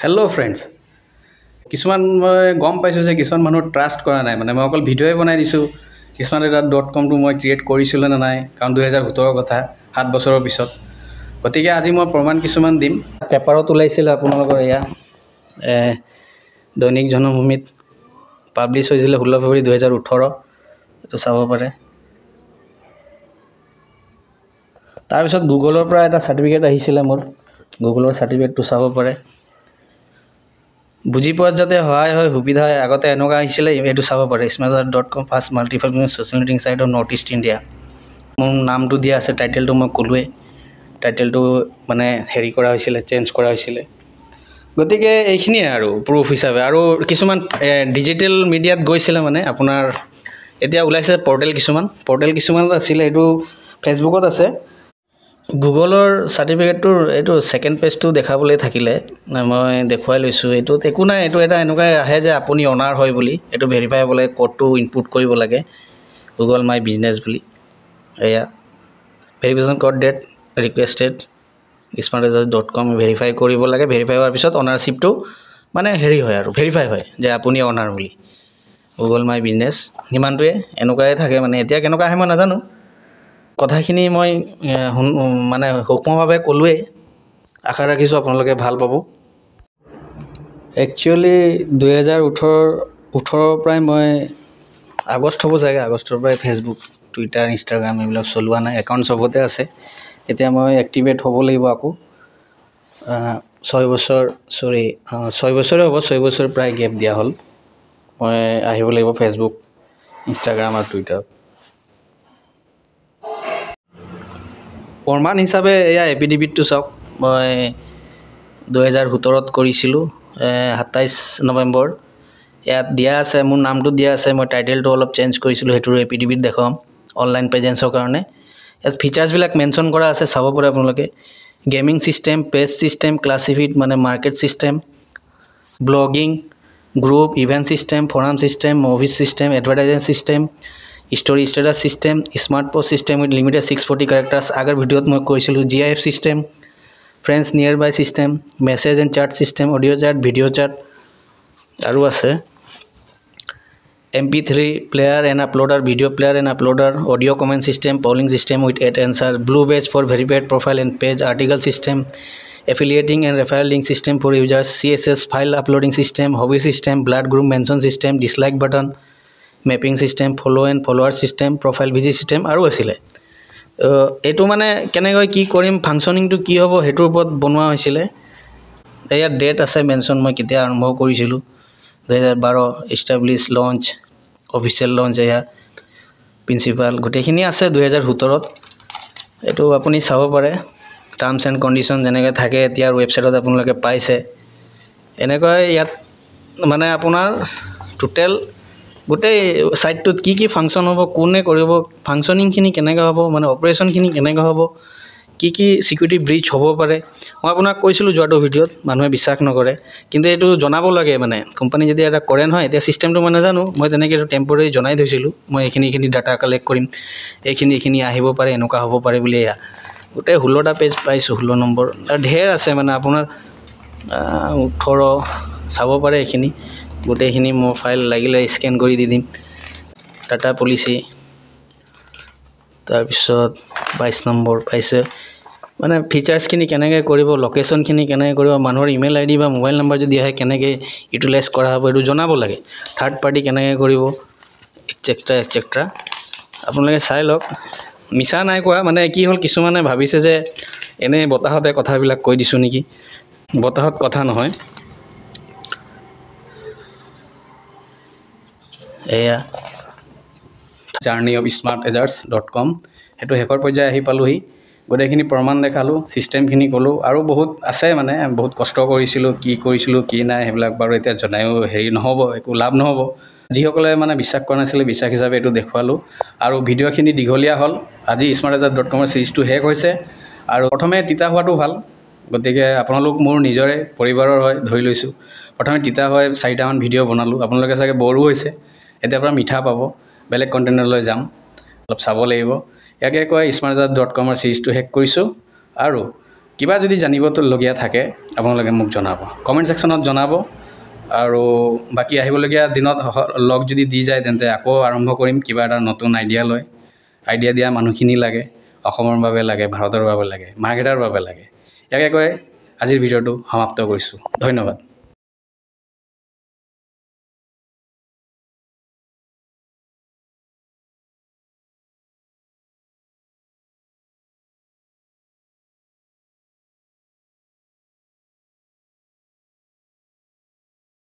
Hello' friends কিছুমান মই গম পাইছোঁ যে কিছুমান মানুহ ট্ৰাষ্ট কৰা নাই মানে মই অকল ভিডিঅ'ই বনাই দিছোঁ কিছুমান এটা .comটো মই ক্ৰিয়েট কৰিছিলোঁ নে নাই কাৰণ 2017 কথা 7 বছৰৰ পিছত গতিকে আজি মই প্ৰমাণ কিছুমান দিম পেপাৰত ওলাইছিল আপোনালোকৰ এয়া দৈনিক জনমভূমিত পাব্লিছ হৈছিলে 16 ফেব্ৰুৱাৰী 2018 এইটো চাব পাৰে তাৰপিছত গুগলৰ পৰা এটা চাৰ্টিফিকেট আহিছিলে মোৰ গুগলৰ চাৰ্টিফিকেটটো চাব পাৰে বুজি পোৱাত যাতে সহায় হয় সুবিধা হয় আগতে এনেকুৱা আহিছিলে এইটো চাব পাৰে smartazar.com first multifunctional social networking site of North East India মোৰ নামটো দিয়া আছে টাইটেলটো মই ক'লোৱে টাইটেলটো মানে হেৰি কৰা হৈছিলে চেঞ্জ কৰা হৈছিলে গতিকে এইখিনিয়ে আৰু প্ৰুফ হিচাপে আৰু কিছুমান ডিজিটেল মিডিয়াত গৈছিলে মানে আপোনাৰ এতিয়া ওলাইছে পৰ্টেল কিছুমান আছিলে এইটো ফেচবুকত আছে গুগলৰ চাৰ্টিফিকেটটোৰ এইটো ছেকেণ্ড পেজটো দেখাবলৈ থাকিলে মই দেখুৱাই লৈছোঁ এইটোত একো নাই এইটো এটা এনেকুৱাই আহে যে আপুনি অনাৰ হয় বুলি এইটো ভেৰিফাই হ'বলৈ কোডটো ইনপুট কৰিব লাগে গুগল মাই বিজনেছ বুলি এয়া verification code date requested smartazar.com verify কৰিব লাগে ভেৰিফাই হোৱাৰ পিছত অনাৰশ্বিপটো মানে হেৰি হয় আৰু ভেৰিফাই হয় যে আপুনি অনাৰ বুলি গুগল মাই বিজনেছ সিমানটোৱে এনেকুৱাই থাকে মানে এতিয়া কেনেকুৱা আহে মই নাজানো কথাখিনি মই মানে সূক্ষ্মভাৱে ক'লোৱেই আশা ৰাখিছোঁ আপোনালোকে ভাল পাব একচুৱেলি 2018 পৰাই মই আগষ্ট হ'ব চাগে আগষ্টৰ পৰাই ফেচবুক টুইটাৰ ইনষ্টাগ্ৰাম এইবিলাক চলোৱা নাই একাউণ্ট চবতে আছে এতিয়া মই এক্টিভেট হ'ব লাগিব আকৌ 6 বছৰে হ'ব 6 বছৰ প্ৰায় গেপ দিয়া হ'ল মই আহিব লাগিব ফেচবুক ইনষ্টাগ্ৰাম আৰু টুইটাৰত প্ৰমাণ হিচাপে এয়া এপিডিবিটটো চাওক মই 2017ত কৰিছিলোঁ 27 নৱেম্বৰ ইয়াত দিয়া আছে মোৰ নামটো দিয়া আছে মই টাইটেলটো অলপ চেঞ্জ কৰিছিলোঁ সেইটোৰ এপিডিবিত দেখুৱাম অনলাইন প্ৰেজেঞ্চৰ কাৰণে ইয়াত ফিচাৰ্ছবিলাক মেনশ্যন কৰা আছে চাব পাৰে আপোনালোকে gaming system page system classified মানে market system blogging group event system forum system movies system advertising system story status system smart post system with limited 640 characters আগৰ ভিডিঅ'ত মই কৈছিলোঁ GIF system friends nearby system message and chat system audio' chat video' chat আৰু আছে MP3 player and uploader video player and uploader audio comment system polling system with 8 answer blue badge for verified profile and page article system affiliating and referral link system for users CSS file uploading system hobby system blood group mention system dislike button mapping system follow and follower system profile visit system আৰু আছিলে এটো মানে কেনেকৈ কি কৰিম ফাংশনিংটো কি হ'ব হেতুৰ ওপৰত বনোৱা হৈছিলে এয়া ডেট আছে মেনশন মই কেতিয়া আৰম্ভ কৰিছিলোঁ 2012 এষ্টাব্লিছ লঞ্চ অফিচিয়েল লঞ্চ এয়া প্ৰিন্সিপাল গোটেইখিনি আছে 2017ত এইটো আপুনি চাব পাৰে টাৰ্মছ এণ্ড কণ্ডিশ্যন যেনেকৈ থাকে এতিয়াৰ ৱেবছাইটত আপোনালোকে পাইছে এনেকৈ ইয়াত মানে আপোনাৰ টোটেল গোটেই সাইটটোত কি ফাংচন হ'ব কোনে কৰিব ফাংচনিংখিনি কেনেকৈ হ'ব মানে অপাৰেশ্যনখিনি কেনেকৈ হ'ব কি সিকিউৰিটি ব্ৰিচ হ'ব পাৰে মই আপোনাক কৈছিলোঁ যোৱাটো ভিডিঅ'ত মানুহে বিশ্বাস নকৰে কিন্তু এইটো জনাব লাগে মানে কোম্পানী যদি এটা কৰে নহয় এতিয়া সিস্টেমটো মই নাজানো মই তেনেকৈ এইটো টেম্পৰেৰী জনাই থৈছিলোঁ মই এইখিনি ডাটা কালেক্ট কৰিম এইখিনি আহিব পাৰে এনেকুৱা হ'ব পাৰে বুলি এয়া গোটেই 16টা পেজ পাইছোঁ 16 নম্বৰ আৰু ঢেৰ আছে মানে আপোনাৰ 18 চাব পাৰে এইখিনি গোটেইখিনি মোৰ ফাইল লাগিলে স্কেন কৰি দি দিম ডাটা পলিচি তাৰপিছত 22 নম্বৰ পাইছে মানে ফিচাৰ্ছখিনি কেনেকৈ কৰিব লোকেশ্যনখিনি কেনেকৈ কৰিব মানুহৰ ইমেইল আইডি বা মোবাইল নম্বৰ যদি আহে কেনেকৈ ইউটিলাইজ কৰা হ'ব এইটো জনাব লাগে থাৰ্ড পাৰ্টি কেনেকৈ কৰিব এটচেট্ৰা আপোনালোকে চাই লওক মিছা নাই কোৱা মানে কি হ'ল কিছুমানে ভাবিছে যে এনে বতাহতে কথাবিলাক কৈ দিছোঁ নেকি বতাহত কথা নহয় এয়া জাৰ্নি অফ smartazars.com সেইটো শেষৰ পৰ্যায়ে আহি পালোহি গোটেইখিনি প্ৰমাণ দেখালোঁ ছিষ্টেমখিনি ক'লোঁ আৰু বহুত আছে মানে বহুত কষ্ট কৰিছিলোঁ কি নাই সেইবিলাক বাৰু এতিয়া জনায়ো হেৰি নহ'ব একো লাভ নহ'ব যিসকলে মানে বিশ্বাস কৰা নাছিলে বিশ্বাস হিচাপে এইটো দেখুৱালোঁ আৰু ভিডিঅ'খিনি দীঘলীয়া হ'ল আজি smartazar.com চিৰিজটো শেষ হৈছে আৰু প্ৰথমে তিতা হোৱাটো ভাল গতিকে আপোনালোক মোৰ নিজৰে পৰিবাৰৰ হয় ধৰি লৈছোঁ প্ৰথমে তিতা হয় 4টামান ভিডিঅ' বনালোঁ আপোনালোকে চাগে বৰো হৈছে এতিয়াৰ পৰা মিঠা পাব বেলেগ কণ্টেণ্টলৈ যাম অলপ চাব লাগিব ইয়াকে কয় smartazar.com চিৰিজটো শেষ কৰিছোঁ আৰু কিবা যদি জানিবলগীয়া থাকে আপোনালোকে মোক জনাব, কমেণ্ট ছেকশ্যনত জনাব। আৰু বাকী আহিবলগীয়া দিনত লগ যদি দি যায় তেন্তে আকৌ আৰম্ভ কৰিম কিবা এটা নতুন আইডিয়া লৈ। আইডিয়া দিয়া মানুহখিনি লাগে, অসমৰ বাবে লাগে, ভাৰতৰ বাবে লাগে, মাৰ্কেটৰ বাবে লাগে। ইয়াকে কৈ আজিৰ ভিডিঅ'টো সমাপ্ত কৰিছোঁ। ধন্যবাদ।